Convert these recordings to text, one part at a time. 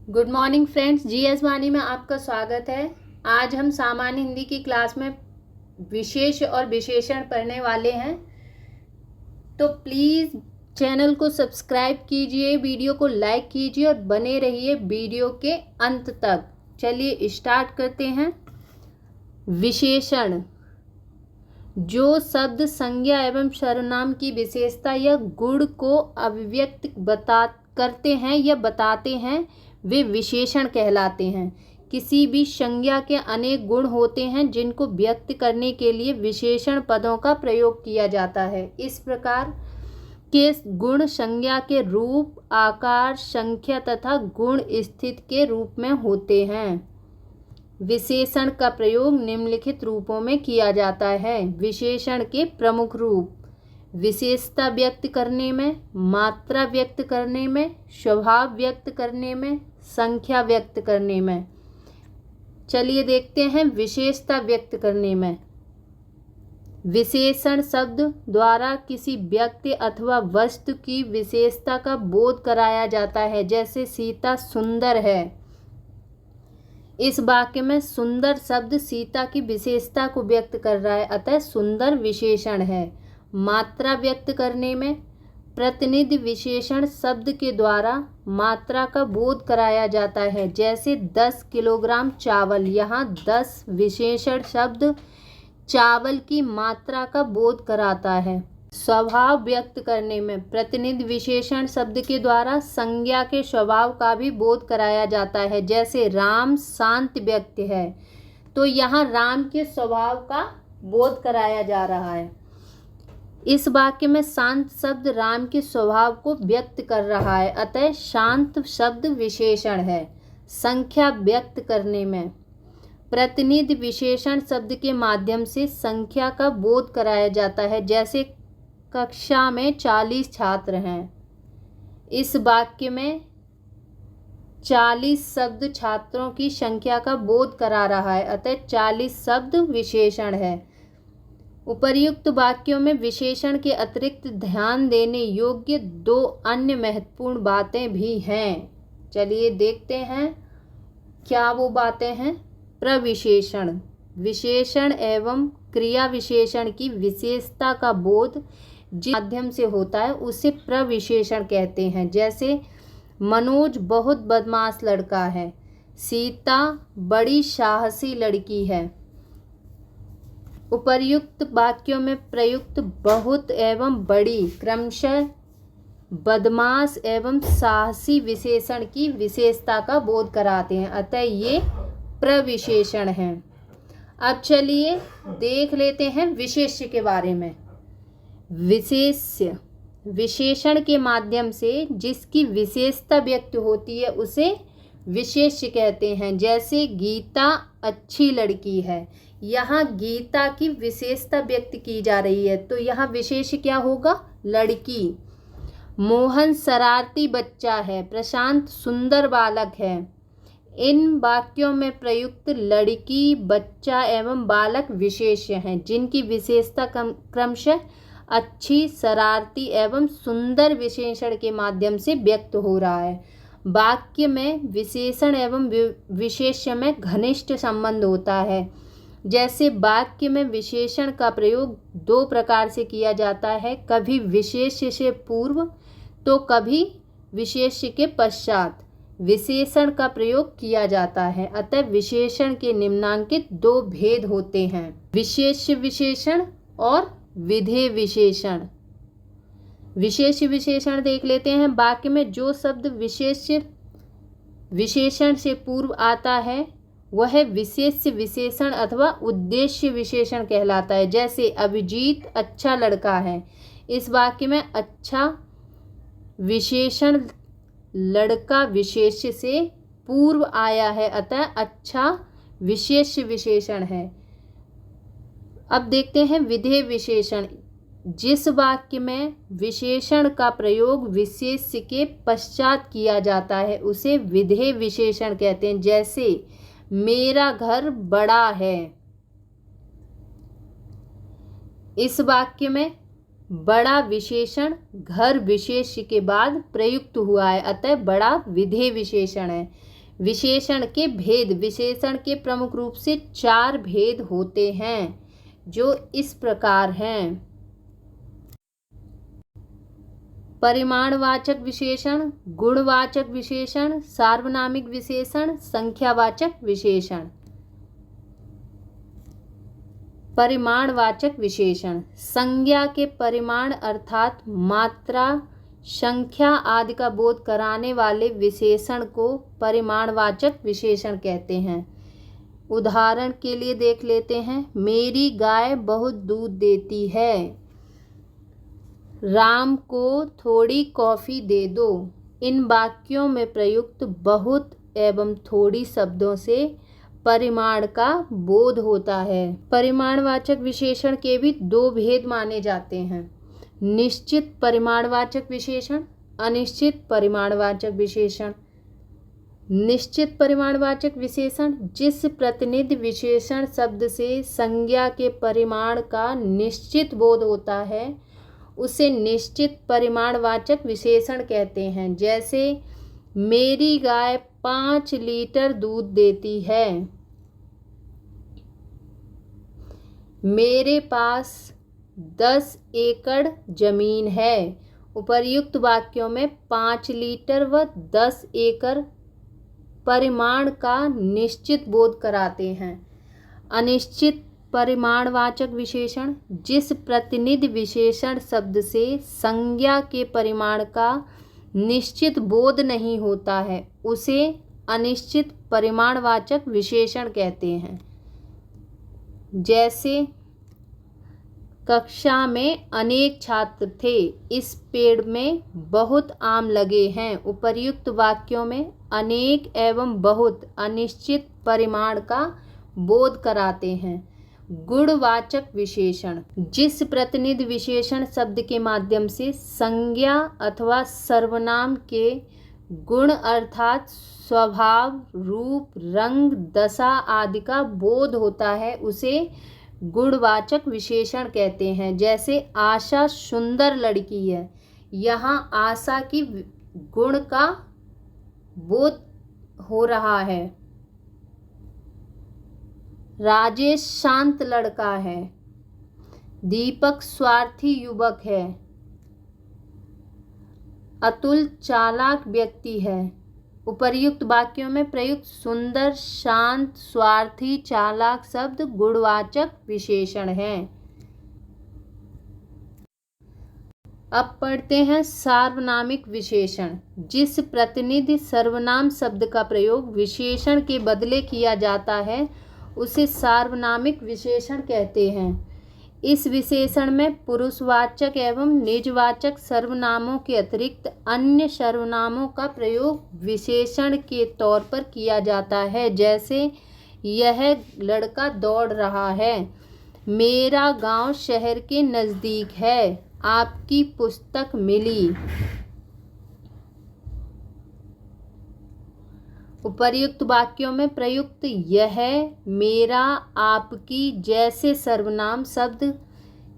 Good morning friends, GS वाणी में आपका स्वागत है। आज हम सामान्य हिंदी की क्लास में विशेष और विशेषण पढ़ने वाले हैं। तो प्लीज़ चैनल को सब्सक्राइब कीजिए, वीडियो को लाइक कीजिए और बने रहिए वीडियो के अंत तक। चलिए स्टार्ट करते हैं। विशेषण जो शब्द संज्ञा एवं सर्वनाम की विशेषता या गुण को अभिव्यक्त करते हैं या बताते हैं, वे विशेषण कहलाते हैं। किसी भी संज्ञा के अनेक गुण होते हैं जिनको व्यक्त करने के लिए विशेषण पदों का प्रयोग किया जाता है। इस प्रकार के गुण संज्ञा के रूप, आकार, संख्या तथा गुण स्थिति के रूप में होते हैं। विशेषण का प्रयोग निम्नलिखित रूपों में किया जाता है। विशेषण के प्रमुख रूप: विशेषता व्यक्त करने में, मात्रा व्यक्त करने में, स्वभाव व्यक्त करने में, संख्या व्यक्त करने में। चलिए देखते हैं विशेषता व्यक्त करने में। विशेषण शब्द द्वारा किसी व्यक्ति अथवा वस्तु की विशेषता का बोध कराया जाता है। जैसे सीता सुंदर है। इस वाक्य में सुंदर शब्द सीता की विशेषता को व्यक्त कर रहा है, अतः सुंदर विशेषण है। मात्रा व्यक्त करने में, प्रतिनिधि विशेषण शब्द के द्वारा मात्रा का बोध कराया जाता है। जैसे 10 किलोग्राम चावल। यहाँ 10 विशेषण शब्द चावल की मात्रा का बोध कराता है। स्वभाव व्यक्त करने में, प्रतिनिधि विशेषण शब्द के द्वारा संज्ञा के स्वभाव का भी बोध कराया जाता है। जैसे राम शांत व्यक्ति है, तो यहाँ राम के स्वभाव का बोध कराया जा रहा है। इस वाक्य में शांत शब्द राम के स्वभाव को व्यक्त कर रहा है, अतः शांत शब्द विशेषण है। संख्या व्यक्त करने में, प्रतिनिधि विशेषण शब्द के माध्यम से संख्या का बोध कराया जाता है। जैसे कक्षा में 40 छात्र हैं। इस वाक्य में 40 शब्द छात्रों की संख्या का बोध करा रहा है, अतः 40 शब्द विशेषण है। उपर्युक्त वाक्यों में विशेषण के अतिरिक्त ध्यान देने योग्य 2 अन्य महत्वपूर्ण बातें भी हैं। चलिए देखते हैं क्या वो बातें हैं। प्रविशेषण, विशेषण एवं क्रिया विशेषण की विशेषता का बोध जिस माध्यम से होता है उसे प्रविशेषण कहते हैं। जैसे मनोज बहुत बदमाश लड़का है, सीता बड़ी साहसी लड़की है। उपर्युक्त वाक्यों में प्रयुक्त बहुत एवं बड़ी क्रमशः बदमाश एवं साहसी विशेषण की विशेषता का बोध कराते हैं, अतः ये प्रविशेषण हैं। अब चलिए देख लेते हैं विशेष्य के बारे में। विशेष्य, विशेषण के माध्यम से जिसकी विशेषता व्यक्त होती है उसे विशेष्य कहते हैं। जैसे गीता अच्छी लड़की है। यहाँ गीता की विशेषता व्यक्त की जा रही है, तो यहाँ विशेष्य क्या होगा? लड़की। मोहन शरारती बच्चा है, प्रशांत सुंदर बालक है। इन वाक्यों में प्रयुक्त लड़की, बच्चा एवं बालक विशेष्य हैं, जिनकी विशेषता क्रमशः अच्छी, शरारती एवं सुंदर विशेषण के माध्यम से व्यक्त हो रहा है। वाक्य में विशेषण एवं विशेष्य में घनिष्ठ संबंध होता है। जैसे वाक्य में विशेषण का प्रयोग 2 प्रकार से किया जाता है, कभी विशेष्य से पूर्व तो कभी विशेष्य के पश्चात विशेषण का प्रयोग किया जाता है। अतः विशेषण के निम्नांकित 2 भेद होते हैं: विशेष्य विशेषण और विधेय विशेषण। विशेष्य विशेषण देख लेते हैं। वाक्य में जो शब्द विशेषण से पूर्व आता है वह विशेष्य विशेषण अथवा उद्देश्य विशेषण कहलाता है। जैसे अभिजीत अच्छा लड़का है। इस वाक्य में अच्छा विशेषण लड़का विशेष्य से पूर्व आया है, अतः अच्छा विशेष्य विशेषण है। अब देखते हैं विधेय विशेषण। जिस वाक्य में विशेषण का प्रयोग विशेष्य के पश्चात किया जाता है उसे विधेय विशेषण कहते हैं। जैसे मेरा घर बड़ा है। इस वाक्य में बड़ा विशेषण घर विशेष्य के बाद प्रयुक्त हुआ है, अतः बड़ा विधेय विशेषण है। विशेषण के भेद। विशेषण के प्रमुख रूप से 4 भेद होते हैं जो इस प्रकार हैं। परिमाणवाचक विशेषण, गुणवाचक विशेषण, सार्वनामिक विशेषण, संख्यावाचक विशेषण। परिमाणवाचक विशेषण संज्ञा के परिमाण अर्थात मात्रा, संख्या आदि का बोध कराने वाले विशेषण को परिमाणवाचक विशेषण कहते हैं। उदाहरण के लिए देख लेते हैं। मेरी गाय बहुत दूध देती है। राम को थोड़ी कॉफी दे दो। इन वाक्यों में प्रयुक्त बहुत एवं थोड़ी शब्दों से परिमाण का बोध होता है। परिमाणवाचक विशेषण के भी 2 भेद माने जाते हैं। निश्चित परिमाणवाचक विशेषण, अनिश्चित परिमाणवाचक विशेषण। निश्चित परिमाणवाचक विशेषण जिस प्रतिनिधि विशेषण शब्द से संज्ञा के परिमाण का निश्चित बोध होता है उसे निश्चित परिमाणवाचक विशेषण कहते हैं। जैसे मेरी गाय 5 लीटर दूध देती है। मेरे पास 10 एकड़ जमीन है। उपर्युक्त वाक्यों में 5 लीटर व 10 एकड़ परिमाण का निश्चित बोध कराते हैं। अनिश्चित परिमाणवाचक विशेषण जिस प्रतिनिधि विशेषण शब्द से संज्ञा के परिमाण का निश्चित बोध नहीं होता है उसे अनिश्चित परिमाणवाचक विशेषण कहते हैं। जैसे कक्षा में अनेक छात्र थे। इस पेड़ में बहुत आम लगे हैं। उपर्युक्त वाक्यों में अनेक एवं बहुत अनिश्चित परिमाण का बोध कराते हैं। गुणवाचक विशेषण जिस प्रतिनिधि विशेषण शब्द के माध्यम से संज्ञा अथवा सर्वनाम के गुण अर्थात स्वभाव, रूप, रंग, दशा आदि का बोध होता है उसे गुणवाचक विशेषण कहते हैं। जैसे आशा सुंदर लड़की है। यहाँ आशा की गुण का बोध हो रहा है। राजेश शांत लड़का है। दीपक स्वार्थी युवक है। अतुल चालाक व्यक्ति है। उपर्युक्त वाक्यों में प्रयुक्त सुंदर, शांत, स्वार्थी, चालाक शब्द गुणवाचक विशेषण हैं। अब पढ़ते हैं सार्वनामिक विशेषण जिस प्रतिनिधि सर्वनाम शब्द का प्रयोग विशेषण के बदले किया जाता है उसे सार्वनामिक विशेषण कहते हैं। इस विशेषण में पुरुषवाचक एवं निजवाचक सर्वनामों के अतिरिक्त अन्य सर्वनामों का प्रयोग विशेषण के तौर पर किया जाता है। जैसे यह लड़का दौड़ रहा है। मेरा गांव शहर के नज़दीक है। आपकी पुस्तक मिली। उपर्युक्त वाक्यों में प्रयुक्त यह, मेरा, आपकी जैसे सर्वनाम शब्द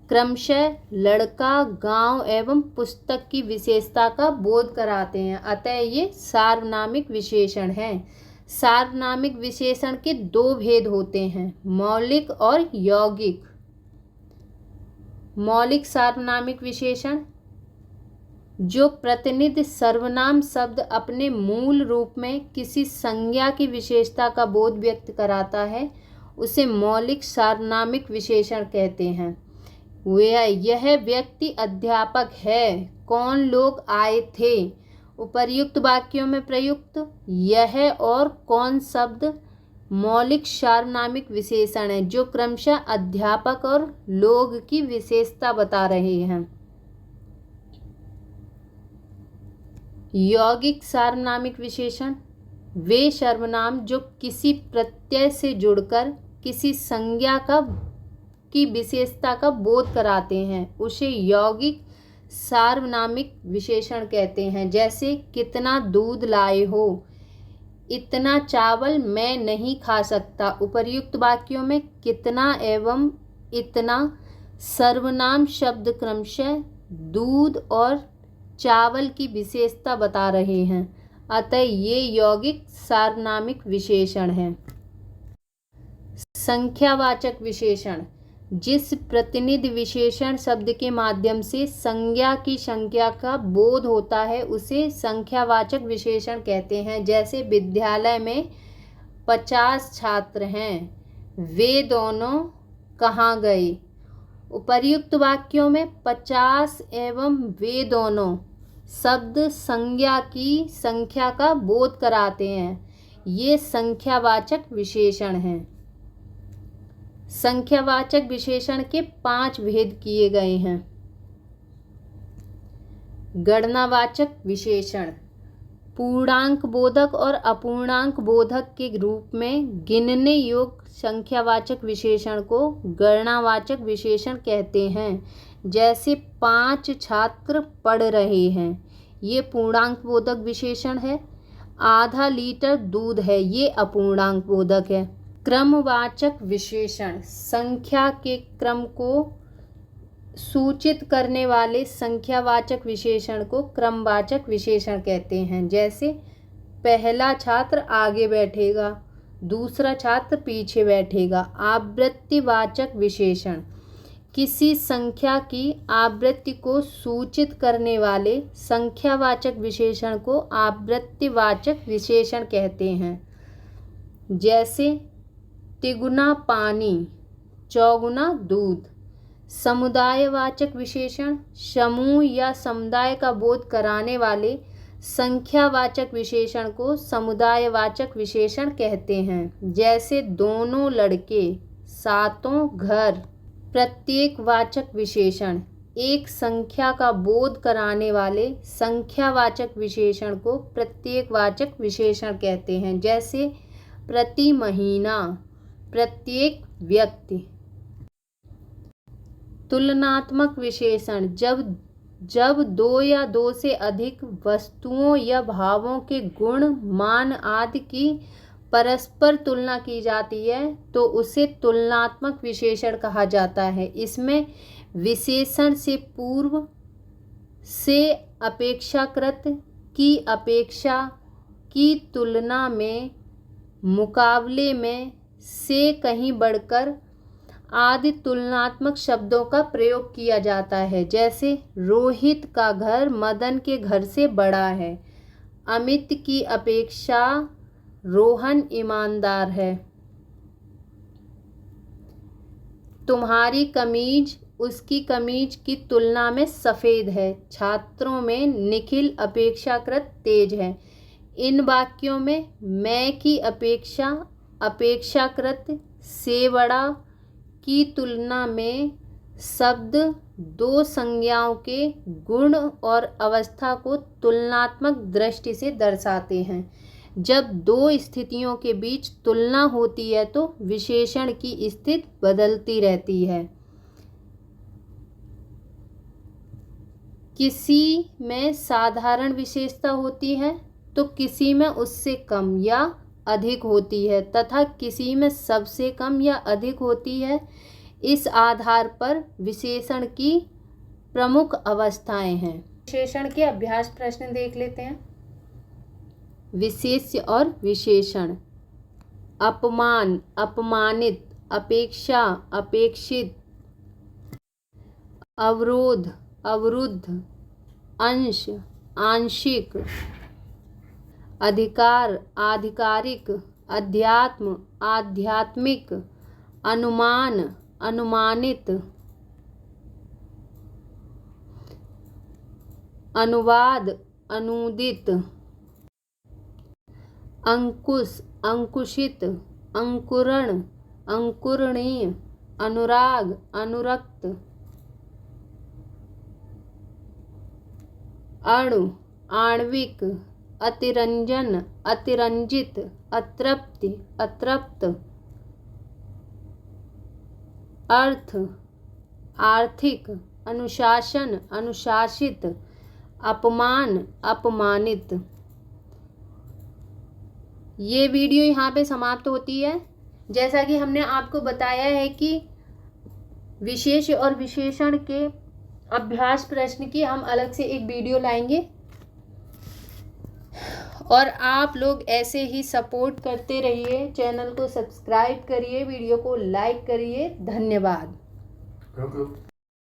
क्रमशः लड़का, गांव एवं पुस्तक की विशेषता का बोध कराते हैं। अतः ये सार्वनामिक विशेषण हैं। सार्वनामिक विशेषण के 2 भेद होते हैं, मौलिक और यौगिक। मौलिक सार्वनामिक विशेषण जो प्रतिनिधि सर्वनाम शब्द अपने मूल रूप में किसी संज्ञा की विशेषता का बोध व्यक्त कराता है उसे मौलिक सार्वनामिक विशेषण कहते हैं। यह व्यक्ति अध्यापक है। कौन लोग आए थे। उपर्युक्त वाक्यों में प्रयुक्त यह और कौन शब्द मौलिक सार्वनामिक विशेषण है जो क्रमशः अध्यापक और लोग की विशेषता बता रहे हैं। यौगिक सार्वनामिक विशेषण वे सर्वनाम जो किसी प्रत्यय से जुड़कर किसी संज्ञा की विशेषता का बोध कराते हैं उसे यौगिक सार्वनामिक विशेषण कहते हैं। जैसे कितना दूध लाए हो। इतना चावल मैं नहीं खा सकता। उपर्युक्त वाक्यों में कितना एवं इतना सर्वनाम शब्द क्रमशः दूध और चावल की विशेषता बता रहे हैं। अतः ये यौगिक सार्वनामिक विशेषण हैं। संख्यावाचक विशेषण, जिस प्रतिनिधि विशेषण शब्द के माध्यम से संज्ञा की संख्या का बोध होता है उसे संख्यावाचक विशेषण कहते हैं। जैसे विद्यालय में 50 छात्र हैं, वे दोनों कहाँ गए। उपर्युक्त वाक्यों में 50 एवं वे दोनों शब्द संज्ञा की संख्या का बोध कराते हैं। ये संख्यावाचक विशेषण हैं। संख्यावाचक विशेषण के 5 भेद किए गए हैं। गणनावाचक विशेषण, पूर्णांक बोधक और अपूर्णांक बोधक के रूप में गिनने योग्य संख्यावाचक विशेषण को गणनावाचक विशेषण कहते हैं। जैसे 5 छात्र पढ़ रहे हैं, ये पूर्णांक बोधक विशेषण है। आधा लीटर दूध है, ये अपूर्णांक बोधक है। क्रमवाचक विशेषण, संख्या के क्रम को सूचित करने वाले संख्यावाचक विशेषण को क्रमवाचक विशेषण कहते हैं। जैसे पहला छात्र आगे बैठेगा, दूसरा छात्र पीछे बैठेगा। आवृत्तिवाचक विशेषण, किसी संख्या की आवृत्ति को सूचित करने वाले संख्यावाचक विशेषण को आवृत्तिवाचक विशेषण कहते हैं। जैसे तिगुना पानी, चौगुना दूध। समुदायवाचक विशेषण, समूह या समुदाय का बोध कराने वाले संख्यावाचक विशेषण को समुदायवाचक विशेषण कहते हैं। जैसे दोनों लड़के, सातों घर। प्रत्येकवाचक विशेषण, एक संख्या का बोध कराने वाले संख्यावाचक विशेषण को प्रत्येकवाचक विशेषण कहते हैं। जैसे प्रति महीना, प्रत्येक व्यक्ति। तुलनात्मक विशेषण, जब दो या दो से अधिक वस्तुओं या भावों के गुण, मान आदि की परस्पर तुलना की जाती है तो उसे तुलनात्मक विशेषण कहा जाता है। इसमें विशेषण से पूर्व से अपेक्षाकृत की अपेक्षा की तुलना में, मुकाबले में, से कहीं बढ़कर आदि तुलनात्मक शब्दों का प्रयोग किया जाता है। जैसे रोहित का घर मदन के घर से बड़ा है। अमित की अपेक्षा रोहन ईमानदार है। तुम्हारी कमीज उसकी कमीज की तुलना में सफ़ेद है। छात्रों में निखिल अपेक्षाकृत तेज है। इन वाक्यों में मैं की अपेक्षा अपेक्षाकृत से बड़ा की तुलना में शब्द दो संज्ञाओं के गुण और अवस्था को तुलनात्मक दृष्टि से दर्शाते हैं। जब दो स्थितियों के बीच तुलना होती है तो विशेषण की स्थिति बदलती रहती है। किसी में साधारण विशेषता होती है तो किसी में उससे कम या अधिक होती है तथा किसी में सबसे कम या अधिक होती है। इस आधार पर विशेषण की प्रमुख अवस्थाएं हैं। विशेषण के अभ्यास प्रश्न देख लेते हैं। विशेष्य और विशेषण। अपमान, अपमानित, अपेक्षा, अपेक्षित। अवरोध, अवरुद्ध, अंश, आंशिक। अधिकार, आधिकारिक, अध्यात्म, आध्यात्मिक। अनुमान, अनुमानित। अनुवाद, अनूदित। अंकुश, अंकुशित, अंकुरण, अंकुरणीय। अनुराग, अनुरक्त। अणु, आणविक। अतिरंजन, अतिरंजित। अतृप्ति, अतृप्त। अर्थ, आर्थिक। अनुशासन, अनुशासित। अपमान, अपमानित। ये वीडियो यहाँ पे समाप्त होती है। जैसा कि हमने आपको बताया है कि विशेष और विशेषण के अभ्यास प्रश्न की हम अलग से एक वीडियो लाएंगे और आप लोग ऐसे ही सपोर्ट करते रहिए, चैनल को सब्सक्राइब करिए, वीडियो को लाइक करिए। धन्यवाद।